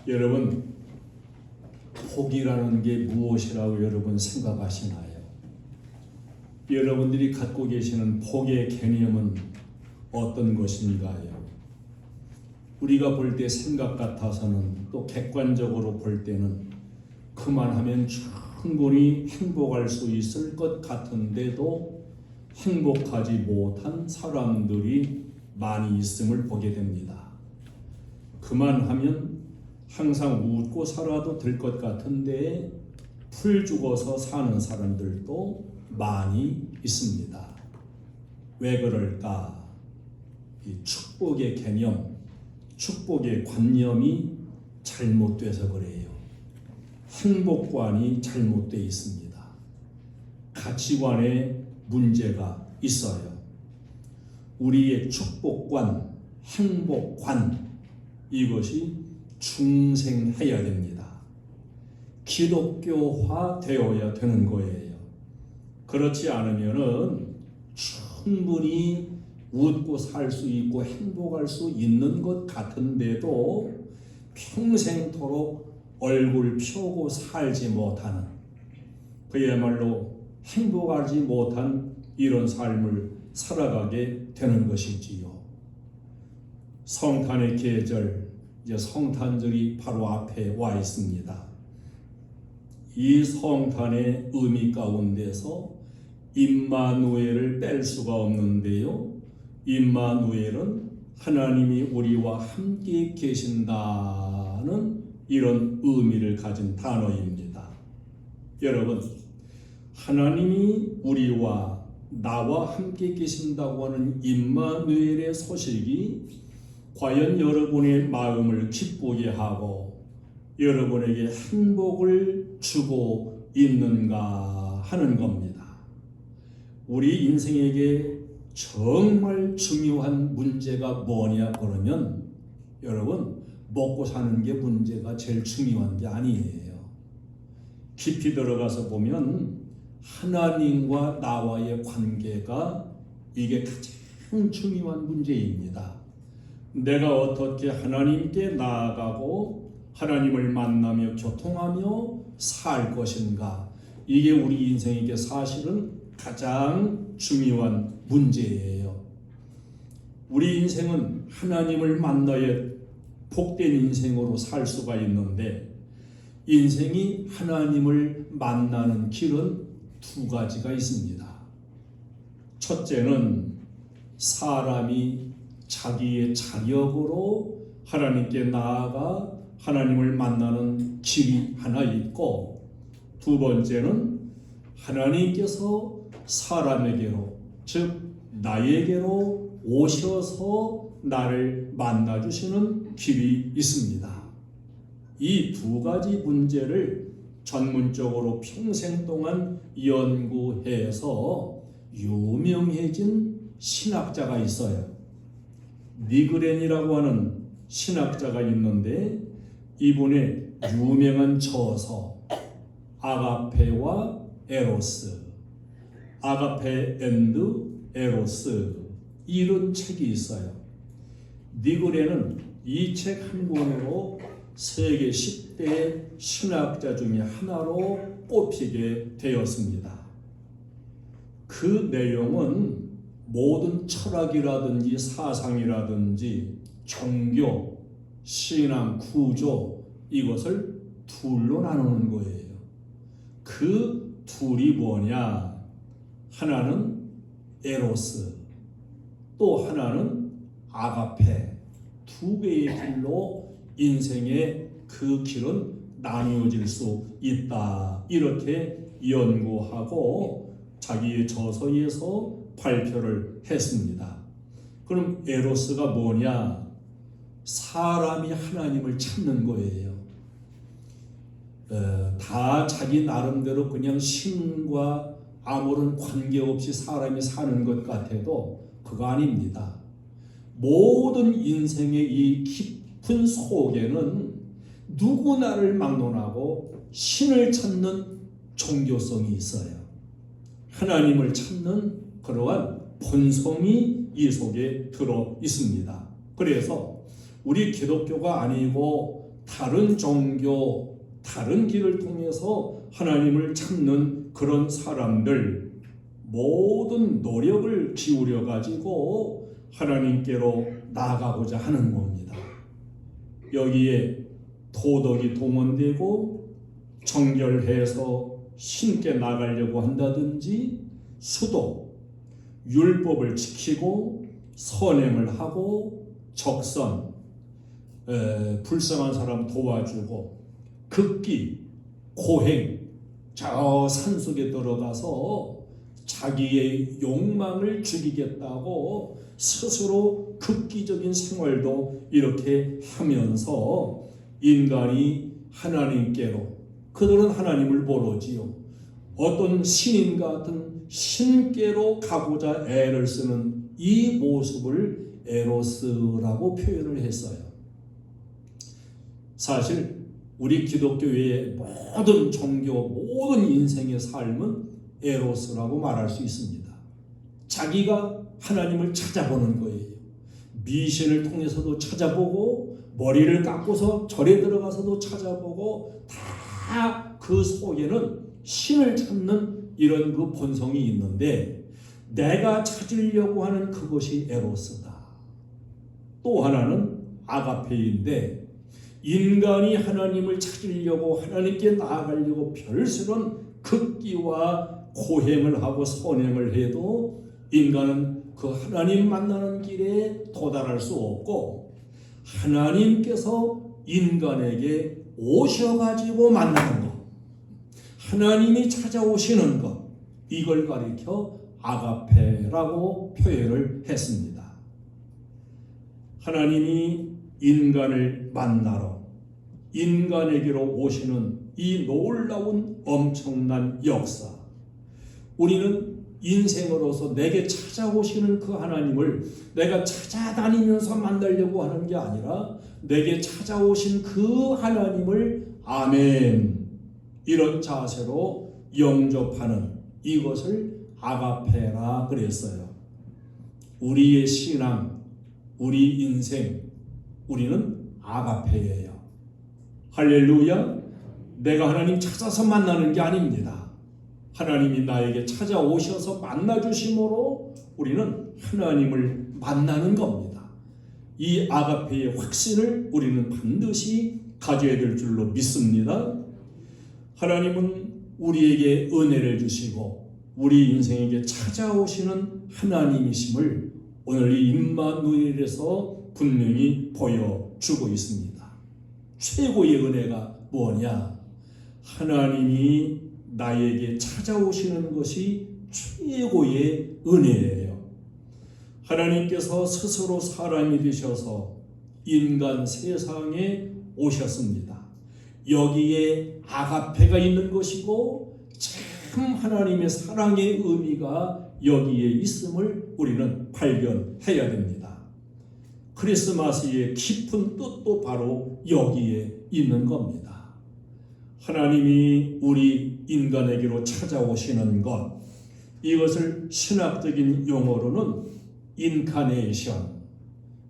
여러분, 복이라는 게 무엇이라고 여러분 생각하시나요? 여러분들이 갖고 계시는 복의 개념은 어떤 것인가요? 우리가 볼 때 생각 같아서는, 또 객관적으로 볼 때는 그만하면 충분히 행복할 수 있을 것 같은데도 행복하지 못한 사람들이 많이 있음을 보게 됩니다. 그만하면 항상 웃고 살아도 될 것 같은데 풀 죽어서 사는 사람들도 많이 있습니다. 왜 그럴까? 이 축복의 개념, 축복의 관념이 잘못돼서 그래요. 행복관이 잘못되어 있습니다. 가치관에 문제가 있어요. 우리의 축복관, 행복관, 이것이 중생해야 됩니다. 기독교화 되어야 되는 거예요. 그렇지 않으면은 충분히 웃고 살 수 있고 행복할 수 있는 것 같은데도 평생토록 얼굴 펴고 살지 못하는, 그야말로 행복하지 못한 이런 삶을 살아가게 되는 것이지요. 성탄의 계절, 이제 성탄절이 바로 앞에 와 있습니다. 이 성탄의 의미 가운데서 임마누엘을 뺄 수가 없는데요. 임마누엘은 하나님이 우리와 함께 계신다는 이런 의미를 가진 단어입니다. 여러분, 하나님이 우리와 나와 함께 계신다고 하는 임마누엘의 소식이 과연 여러분의 마음을 기쁘게 하고 여러분에게 행복을 주고 있는가 하는 겁니다. 우리 인생에게 정말 중요한 문제가 뭐냐 그러면 여러분, 먹고 사는 게 문제가 제일 중요한 게 아니에요. 깊이 들어가서 보면 하나님과 나와의 관계가 이게 가장 중요한 문제입니다. 내가 어떻게 하나님께 나아가고 하나님을 만나며 교통하며 살 것인가, 이게 우리 인생에게 사실은 가장 중요한 문제예요. 우리 인생은 하나님을 만나야 복된 인생으로 살 수가 있는데, 인생이 하나님을 만나는 길은 두 가지가 있습니다. 첫째는 사람이 자기의 자력으로 하나님께 나아가 하나님을 만나는 길이 하나 있고, 두 번째는 하나님께서 사람에게로, 즉 나에게로 오셔서 나를 만나주시는 길이 있습니다. 이 두 가지 문제를 전문적으로 평생 동안 연구해서 유명해진 신학자가 있어요. 니그렌이라고 하는 신학자가 있는데, 이분의 유명한 저서 아가페와 에로스, 아가페 앤드 에로스, 이런 책이 있어요. 니그렌은 이 책 한 권으로 세계 10대 신학자 중에 하나로 꼽히게 되었습니다. 그 내용은 모든 철학이라든지 사상이라든지 종교, 신앙, 구조, 이것을 둘로 나누는 거예요. 그 둘이 뭐냐? 하나는 에로스, 또 하나는 아가페, 두 개의 길로 인생의 그 길은 나뉘어질 수 있다, 이렇게 연구하고 자기의 저서에서 발표를 했습니다. 그럼 에로스가 뭐냐? 사람이 하나님을 찾는 거예요. 다 자기 나름대로 그냥 신과 아무런 관계없이 사람이 사는 것 같아도 그거 아닙니다. 모든 인생의 이 깊은 속에는 누구나를 막론하고 신을 찾는 종교성이 있어요. 하나님을 찾는 그러한 본성이 이 속에 들어 있습니다. 그래서 우리 기독교가 아니고 다른 종교, 다른 길을 통해서 하나님을 찾는 그런 사람들 모든 노력을 기울여 가지고 하나님께로 나아가고자 하는 겁니다. 여기에 도덕이 동원되고 정결해서 신께 나가려고 한다든지 수도, 율법을 지키고 선행을 하고 적선, 불쌍한 사람 도와주고 극기, 고행, 저 산속에 들어가서 자기의 욕망을 죽이겠다고 스스로 극기적인 생활도 이렇게 하면서 인간이 하나님께로, 그들은 하나님을 모르지요. 어떤 신인 같은 신께로 가고자 애를 쓰는 이 모습을 에로스라고 표현을 했어요. 사실 우리 기독교의 모든 종교, 모든 인생의 삶은 에로스라고 말할 수 있습니다. 자기가 하나님을 찾아보는 거예요. 미신을 통해서도 찾아보고 머리를 깎고서 절에 들어가서도 찾아보고 다 그 속에는 신을 찾는 이런 그 본성이 있는데 내가 찾으려고 하는 그것이 에로스다. 또 하나는 아가페인데 인간이 하나님을 찾으려고 하나님께 나아가려고 별수런 극기와 고행을 하고 선행을 해도 인간은 그 하나님 만나는 길에 도달할 수 없고 하나님께서 인간에게 오셔가지고 만나는 것, 하나님이 찾아오시는 것, 이걸 가리켜 아가페라고 표현을 했습니다. 하나님이 인간을 만나러 인간에게로 오시는 이 놀라운 엄청난 역사, 우리는 인생으로서 내게 찾아오시는 그 하나님을 내가 찾아다니면서 만나려고 하는 게 아니라 내게 찾아오신 그 하나님을 아멘 이런 자세로 영접하는 이것을 아가페라 그랬어요. 우리의 신앙, 우리 인생, 우리는 아가페예요. 할렐루야. 내가 하나님 찾아서 만나는 게 아닙니다. 하나님이 나에게 찾아오셔서 만나주심으로 우리는 하나님을 만나는 겁니다. 이 아가페의 확신을 우리는 반드시 가져야 될 줄로 믿습니다. 하나님은 우리에게 은혜를 주시고 우리 인생에게 찾아오시는 하나님이심을 오늘 이 임마누엘에서 분명히 보여주고 있습니다. 최고의 은혜가 뭐냐? 하나님이 나에게 찾아오시는 것이 최고의 은혜예요. 하나님께서 스스로 사람이 되셔서 인간 세상에 오셨습니다. 여기에 아가페가 있는 것이고 참 하나님의 사랑의 의미가 여기에 있음을 우리는 발견해야 됩니다. 크리스마스의 깊은 뜻도 바로 여기에 있는 겁니다. 하나님이 우리 인간에게로 찾아오시는 것, 이것을 신학적인 용어로는 인카네이션,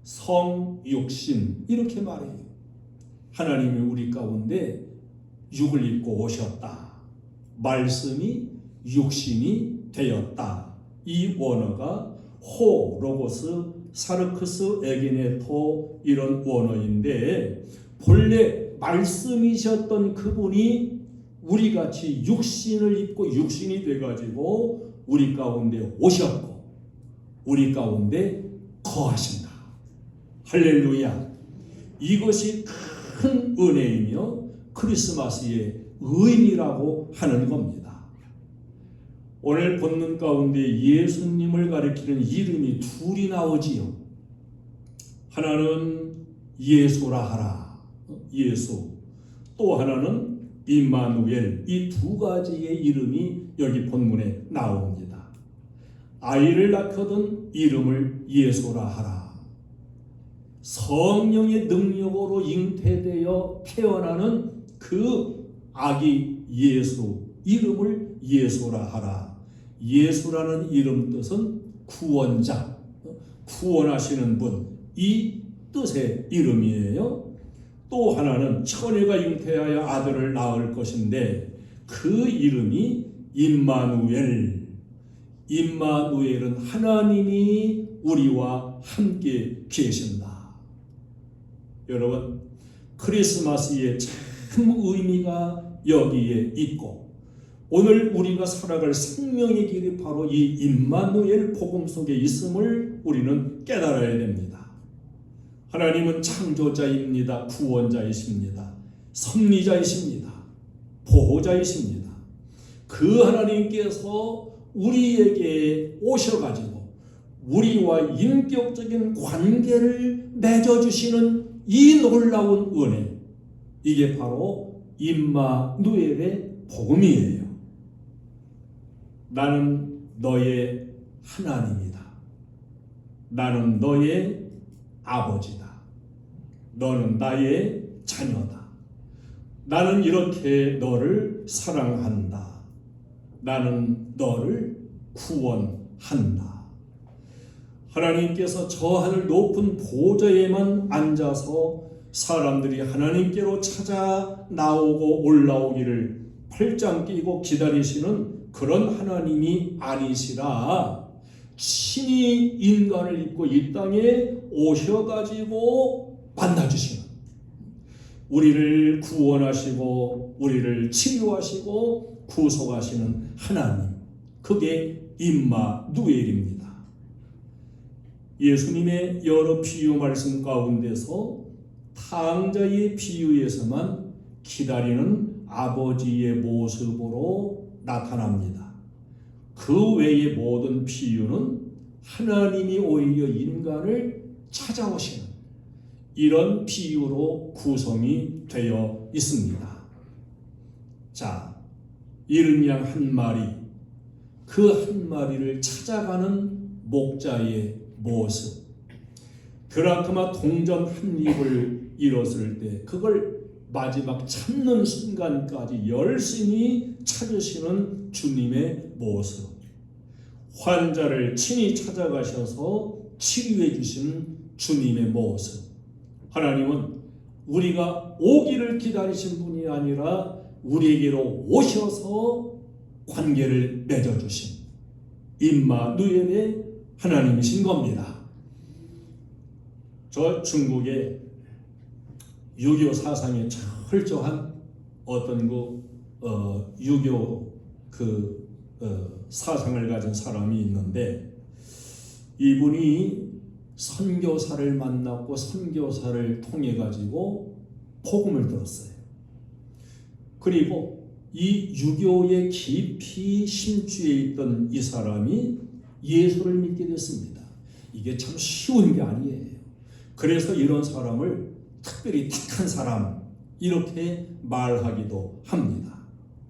성육신 이렇게 말해요. 하나님이 우리 가운데 육을 입고 오셨다. 말씀이 육신이 되었다. 이 원어가 호, 로고스, 사르크스, 에게네토 이런 원어인데 본래 말씀이셨던 그분이 우리같이 육신을 입고 육신이 돼가지고 우리 가운데 오셨고 우리 가운데 거하신다. 할렐루야. 이것이 큰 은혜이며 크리스마스의 의미라고 하는 겁니다. 오늘 본문 가운데 예수님을 가리키는 이름이 둘이 나오지요. 하나는 예수라 하라. 예수. 또 하나는 임마누엘. 이 두 가지의 이름이 여기 본문에 나옵니다. 아이를 낳거든 이름을 예수라 하라. 성령의 능력으로 잉태되어 태어나는 그 아기 예수, 이름을 예수라 하라. 예수라는 이름 뜻은 구원자, 구원하시는 분, 이 뜻의 이름이에요. 또 하나는 처녀가 잉태하여 아들을 낳을 것인데 그 이름이 임마누엘. 임마누엘은 하나님이 우리와 함께 계신다. 여러분, 크리스마스의 참 의미가 여기에 있고 오늘 우리가 살아갈 생명의 길이 바로 이 임마누엘 복음 속에 있음을 우리는 깨달아야 됩니다. 하나님은 창조자입니다. 구원자이십니다. 섭리자이십니다. 보호자이십니다. 그 하나님께서 우리에게 오셔가지고 우리와 인격적인 관계를 맺어주시는 이 놀라운 은혜, 이게 바로 임마누엘의 복음이에요. 나는 너의 하나님이다. 나는 너의 아버지다. 너는 나의 자녀다. 나는 이렇게 너를 사랑한다. 나는 너를 구원한다. 하나님께서 저 하늘 높은 보좌에만 앉아서 사람들이 하나님께로 찾아 나오고 올라오기를 팔짱 끼고 기다리시는 그런 하나님이 아니시라 친히 인간을 입고 이 땅에 오셔가지고 만나주시는, 우리를 구원하시고 우리를 치유하시고 구속하시는 하나님, 그게 임마누엘입니다. 예수님의 여러 비유 말씀 가운데서 탕자의 비유에서만 기다리는 아버지의 모습으로 나타납니다. 그 외의 모든 비유는 하나님이 오히려 인간을 찾아오시는 이런 비유로 구성이 되어 있습니다. 자, 이른 양 한 마리, 그 한 마리를 찾아가는 목자의 모습, 드라크마 동전 한 입을 잃었을 때 그걸 마지막 찾는 순간까지 열심히 찾으시는 주님의 모습, 환자를 친히 찾아가셔서 치유해 주시는 주님의 모습. 하나님은 우리가 오기를 기다리신 분이 아니라 우리에게로 오셔서 관계를 맺어주신 임마누엘의 하나님이신 겁니다. 저 중국의 유교 사상에 철저한 어떤 유교 사상을 가진 사람이 있는데, 이분이 선교사를 만났고 선교사를 통해 가지고 복음을 들었어요. 그리고 이 유교에 깊이 심취해 있던 이 사람이 예수를 믿게 됐습니다. 이게 참 쉬운 게 아니에요. 그래서 이런 사람을 특별히 택한 사람 이렇게 말하기도 합니다.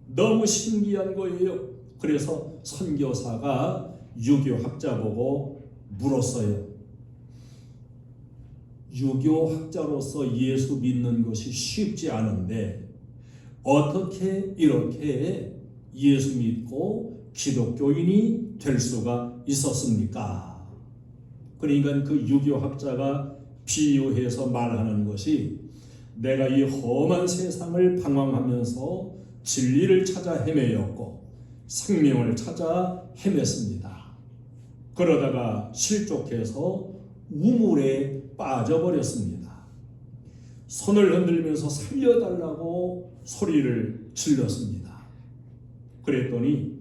너무 신기한 거예요. 그래서 선교사가 유교학자 보고 물었어요. 유교학자로서 예수 믿는 것이 쉽지 않은데 어떻게 이렇게 예수 믿고 기독교인이 될 수가 있었습니까? 그러니까 그 유교학자가 비유해서 말하는 것이, 내가 이 험한 세상을 방황하면서 진리를 찾아 헤매었고 생명을 찾아 헤맸습니다. 그러다가 실족해서 우물에 빠져버렸습니다. 손을 흔들면서 살려달라고 소리를 질렀습니다. 그랬더니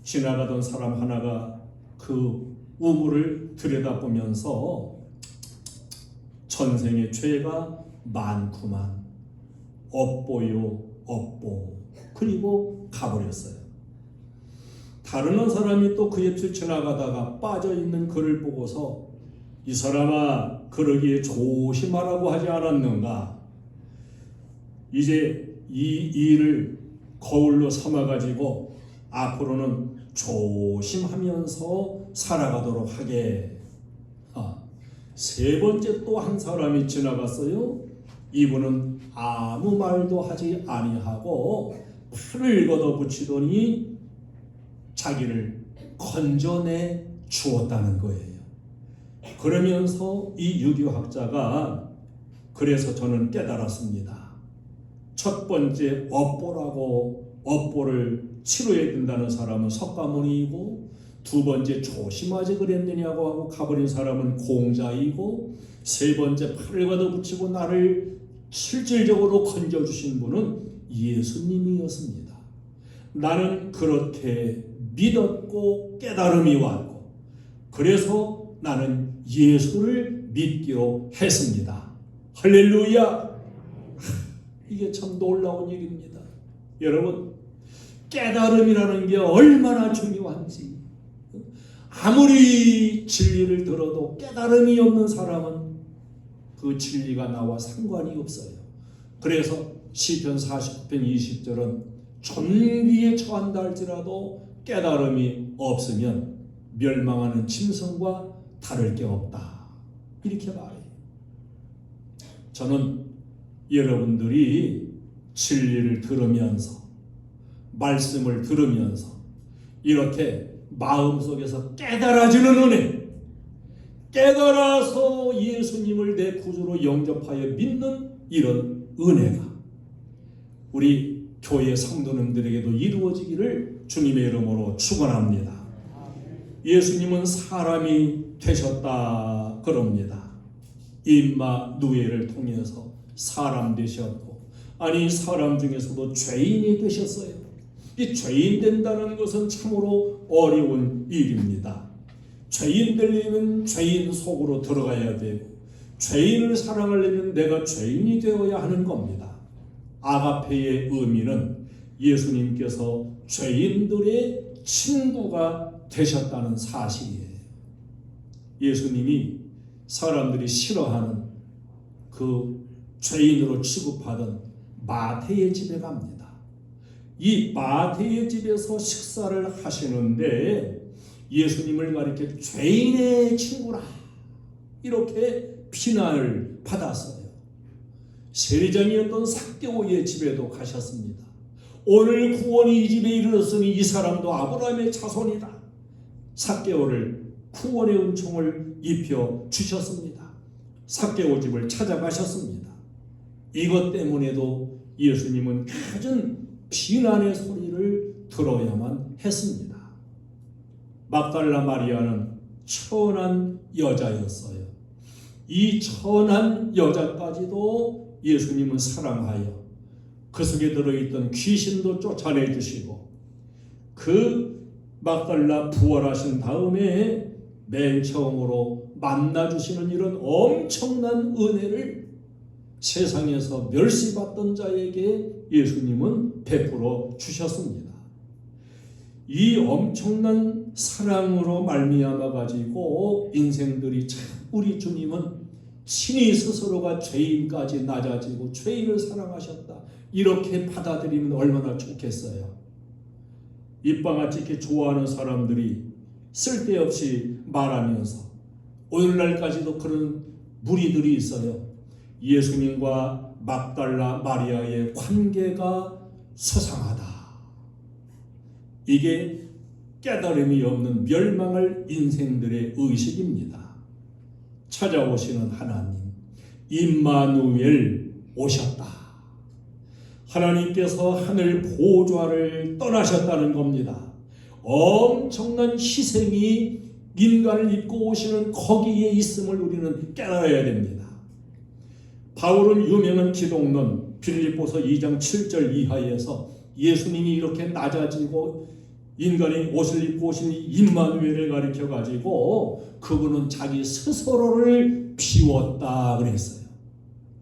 지나가던 사람 하나가 그 우물을 들여다보면서 전생의 죄가 많구만, 업보요 업보, 그리고 가버렸어요. 다른 사람이 또 그 옆을 지나가다가 빠져있는 그를 보고서, 이 사람아 그러기에 조심하라고 하지 않았는가? 이제 이 일을 거울로 삼아가지고 앞으로는 조심하면서 살아가도록 하게. 세 번째 또 한 사람이 지나갔어요. 이분은 아무 말도 하지 아니하고 팔을 걷어붙이더니 자기를 건져내 주었다는 거예요. 그러면서 이 유교학자가 그래서 저는 깨달았습니다. 첫 번째 업보를 치러야 된다는 사람은 석가모니이고, 두 번째 조심하지 그랬느냐고 하고 가버린 사람은 공자이고, 세 번째 팔을 걷어붙이고 나를 실질적으로 건져주신 분은 예수님이었습니다. 나는 그렇게 믿었고 깨달음이 왔고, 그래서 나는 예수를 믿기로 했습니다. 할렐루야! 이게 참 놀라운 일입니다. 여러분, 깨달음이라는 게 얼마나 중요한지, 아무리 진리를 들어도 깨달음이 없는 사람은 그 진리가 나와 상관이 없어요. 그래서 시편 49편 20절은 전위에 처한다 할지라도 깨달음이 없으면 멸망하는 짐승과 다를 게 없다, 이렇게 말해요. 저는 여러분들이 진리를 들으면서, 말씀을 들으면서 이렇게 마음속에서 깨달아지는 은혜, 깨달아서 예수님을 내 구주로 영접하여 믿는 이런 은혜가 우리 교회 성도님들에게도 이루어지기를 주님의 이름으로 축원합니다. 예수님은 사람이 되셨다 그럽니다. 임마누엘을 통해서 사람 되셨고, 아니 사람 중에서도 죄인이 되셨어요. 이 죄인 된다는 것은 참으로 어려운 일입니다. 죄인 되려면 죄인 속으로 들어가야 되고, 죄인을 사랑하려면 내가 죄인이 되어야 하는 겁니다. 아가페의 의미는 예수님께서 죄인들의 친구가 되셨다는 사실이에요. 예수님이 사람들이 싫어하는 그 죄인으로 취급하던 마태의 집에 갑니다. 이 마태의 집에서 식사를 하시는데 예수님을 가리켜 죄인의 친구라 이렇게 비난을 받았어요. 세리장이었던 삭개오의 집에도 가셨습니다. 오늘 구원이 이 집에 이르렀으니 이 사람도 아브라함의 자손이다. 삭개오를 구원의 은총을 입혀 주셨습니다. 삭개오 집을 찾아가셨습니다. 이것 때문에도 예수님은 갖은 비난의 소리를 들어야만 했습니다. 막달라 마리아는 천한 여자였어요. 이 천한 여자까지도 예수님은 사랑하여 그 속에 들어있던 귀신도 쫓아내 주시고, 그 막달라 부활하신 다음에 맨 처음으로 만나주시는 이런 엄청난 은혜를 세상에서 멸시받던 자에게 예수님은 베풀어 주셨습니다. 이 엄청난 사랑으로 말미암아 가지고 인생들이 참, 우리 주님은 친히 스스로가 죄인까지 낮아지고 죄인을 사랑하셨다, 이렇게 받아들이면 얼마나 좋겠어요. 입방아찌 이렇게 좋아하는 사람들이 쓸데없이 말하면서 오늘날까지도 그런 무리들이 있어요. 예수님과 막달라 마리아의 관계가 소상하다. 이게 깨달음이 없는 멸망할 인생들의 의식입니다. 찾아오시는 하나님, 임마누엘 오셨다. 하나님께서 하늘 보좌를 떠나셨다는 겁니다. 엄청난 희생이 인간을 입고 오시는 거기에 있음을 우리는 깨달아야 됩니다. 바울은 유명한 기독론 빌립보서 2장 7절 이하에서 예수님이 이렇게 낮아지고 인간이 옷을 입고 오신 임마누엘을 가리켜 가지고 그분은 자기 스스로를 비웠다 그랬어요.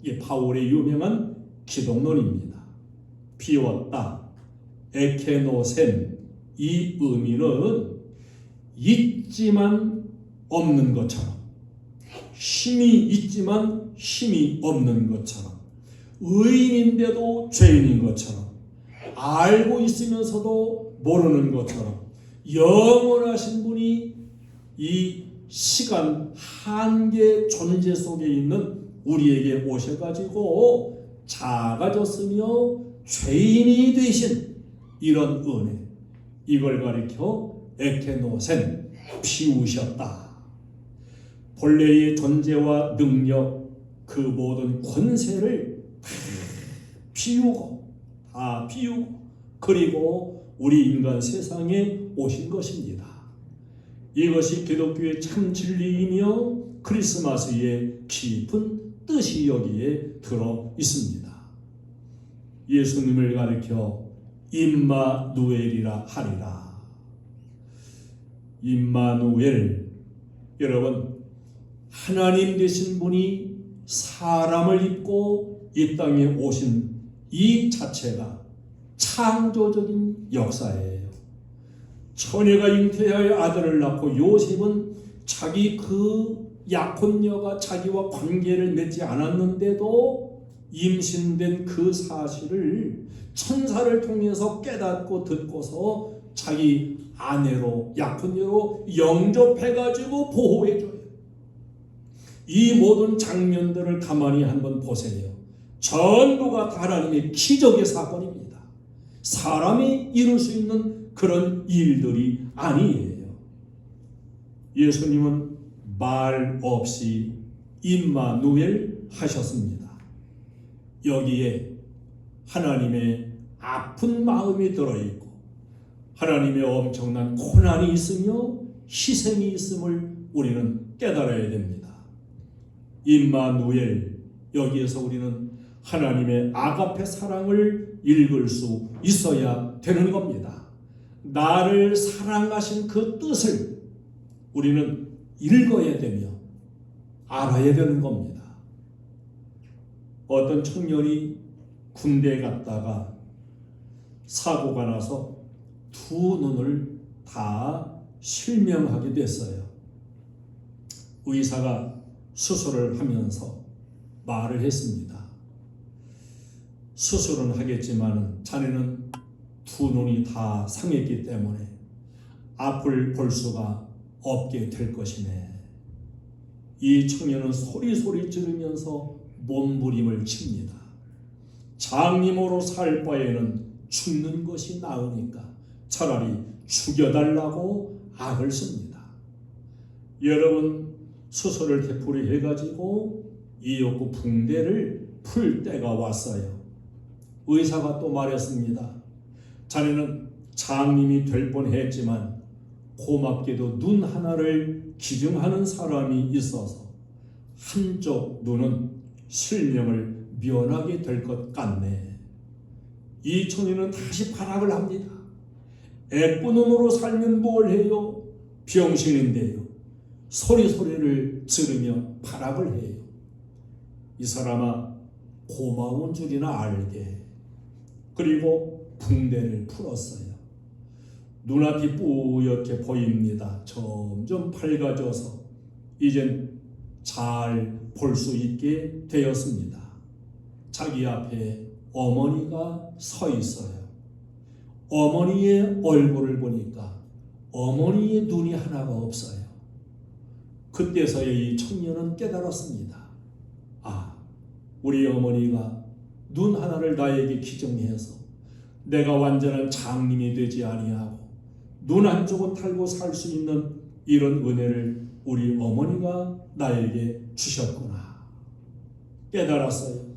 이게 바울의 유명한 기독론입니다. 비웠다, 에케노셈, 이 의미는 있지만 없는 것처럼, 힘이 있지만 힘이 없는 것처럼, 의인인데도 죄인인 것처럼, 알고 있으면서도 모르는 것처럼, 영원하신 분이 이 시간 한계 존재 속에 있는 우리에게 오셔가지고 작아졌으며 죄인이 되신 이런 은혜, 이걸 가리켜 에케노센, 비우셨다. 본래의 존재와 능력, 그 그 모든 권세를 다 비우고 그리고 우리 인간 세상에 오신 것입니다. 이것이 기독교의 참 진리이며 크리스마스의 깊은 뜻이 여기에 들어 있습니다. 예수님을 가리켜 임마누엘이라 하리라. 임마누엘, 여러분, 하나님 되신 분이 사람을 입고 이 땅에 오신 이 자체가 창조적인 역사예요. 처녀가 잉태하여 아들을 낳고 요셉은 자기 그 약혼녀가 자기와 관계를 맺지 않았는데도 임신된 그 사실을 천사를 통해서 깨닫고 듣고서 자기 아내로 약혼녀로 영접해가지고 보호해줘요. 이 모든 장면들을 가만히 한번 보세요. 전부가 다 하나님의 기적의 사건입니다. 사람이 이룰 수 있는 그런 일들이 아니에요. 예수님은 말 없이 임마누엘 하셨습니다. 여기에 하나님의 아픈 마음이 들어있고 하나님의 엄청난 고난이 있으며 희생이 있음을 우리는 깨달아야 됩니다. 임마누엘, 여기에서 우리는 하나님의 아가페 사랑을 읽을 수 있어야 되는 겁니다. 나를 사랑하신 그 뜻을 우리는 읽어야 되며 알아야 되는 겁니다. 어떤 청년이 군대에 갔다가 사고가 나서 두 눈을 다 실명하게 됐어요. 의사가 수술을 하면서 말을 했습니다. 수술은 하겠지만 자네는 두 눈이 다 상했기 때문에 앞을 볼 수가 없게 될 것이네. 이 청년은 소리 지르면서 몸부림을 칩니다. 장님으로 살 바에는 죽는 것이 나으니까 차라리 죽여달라고 악을 씁니다. 여러분, 수술을 되풀이해가지고 이윽고 붕대를 풀 때가 왔어요. 의사가 또 말했습니다. 자네는 장님이 될 뻔했지만 고맙게도 눈 하나를 기증하는 사람이 있어서 한쪽 눈은 실명을 면하게 될 것 같네. 이 청년은 다시 발악을 합니다. 애꾸눈으로 살면 뭘 해요? 병신인데요. 소리를 지르며 발악을 해요. 이 사람아, 고마운 줄이나 알게. 그리고 붕대를 풀었어요. 눈앞이 뿌옇게 보입니다. 점점 밝아져서 이젠 잘 볼 수 있게 되었습니다. 자기 앞에 어머니가 서 있어요. 어머니의 얼굴을 보니까 어머니의 눈이 하나가 없어요. 그때서야 이 청년은 깨달았습니다. 아, 우리 어머니가 눈 하나를 나에게 기증해서 내가 완전한 장님이 되지 아니하고 눈 한쪽은 달고 살 수 있는 이런 은혜를 우리 어머니가 나에게 주셨구나. 깨달았어요.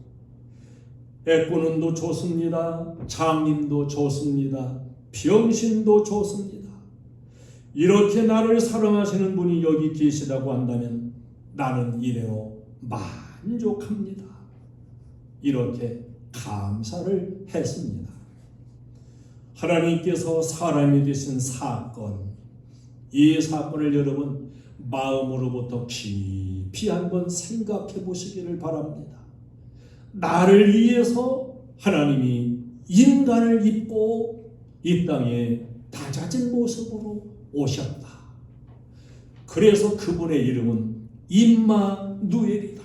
애꾸눈도 좋습니다. 장님도 좋습니다. 병신도 좋습니다. 이렇게 나를 사랑하시는 분이 여기 계시다고 한다면 나는 이대로 만족합니다. 이렇게 감사를 했습니다. 하나님께서 사람이 되신 사건, 이 사건을 여러분 마음으로부터 깊이 한번 생각해 보시기를 바랍니다. 나를 위해서 하나님이 인간을 입고 이 땅에 다자진 모습으로 오셨다. 그래서 그분의 이름은 임마누엘이다.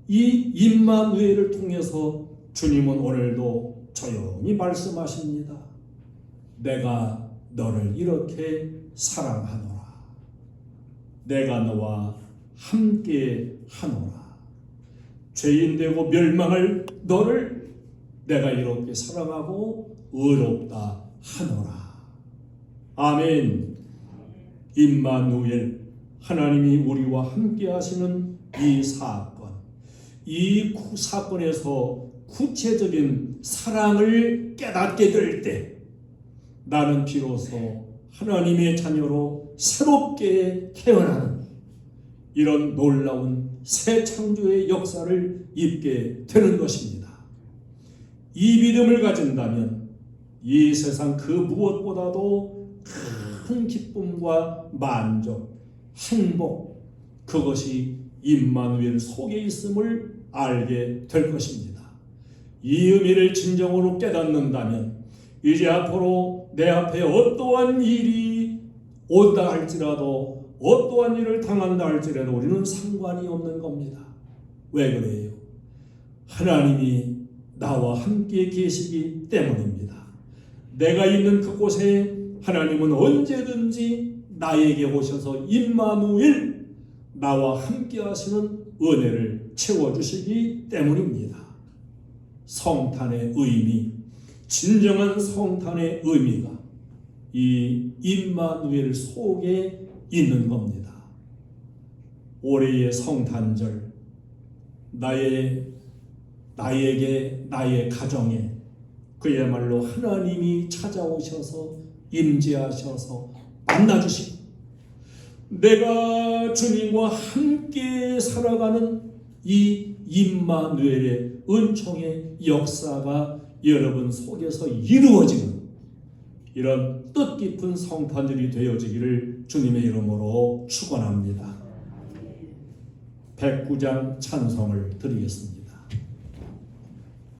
이 임마누엘을 통해서 주님은 오늘도 조용히 말씀하십니다. 내가 너를 이렇게 사랑하노라. 내가 너와 함께 하노라. 죄인 되고 멸망할 너를 내가 이렇게 사랑하고 의롭다 하노라. 아멘. 임마누엘, 하나님이 우리와 함께 하시는 이 사건, 이 사건에서 구체적인 사랑을 깨닫게 될 때 나는 비로소 하나님의 자녀로 새롭게 태어나는 이런 놀라운 새 창조의 역사를 입게 되는 것입니다. 이 믿음을 가진다면 이 세상 그 무엇보다도 큰 기쁨과 만족, 행복, 그것이 임마누엘 속에 있음을 알게 될 것입니다. 이 의미를 진정으로 깨닫는다면 이제 앞으로 내 앞에 어떠한 일이 온다 할지라도, 어떠한 일을 당한다 할지라도 우리는 상관이 없는 겁니다. 왜 그래요? 하나님이 나와 함께 계시기 때문입니다. 내가 있는 그곳에 하나님은 언제든지 나에게 오셔서 임마누엘, 나와 함께 하시는 은혜를 채워주시기 때문입니다. 성탄의 의미, 진정한 성탄의 의미가 이 임마누엘 속에 있는 겁니다. 올해의 성탄절, 나에게, 나의 가정에 그야말로 하나님이 찾아오셔서 임재하셔서 만나주시고 내가 주님과 함께 살아가는 이 임마누엘의 은총의 역사가 여러분 속에서 이루어지는 이런 뜻깊은 성탄절이 되어지기를 주님의 이름으로 축원합니다. 109장 찬송을 드리겠습니다.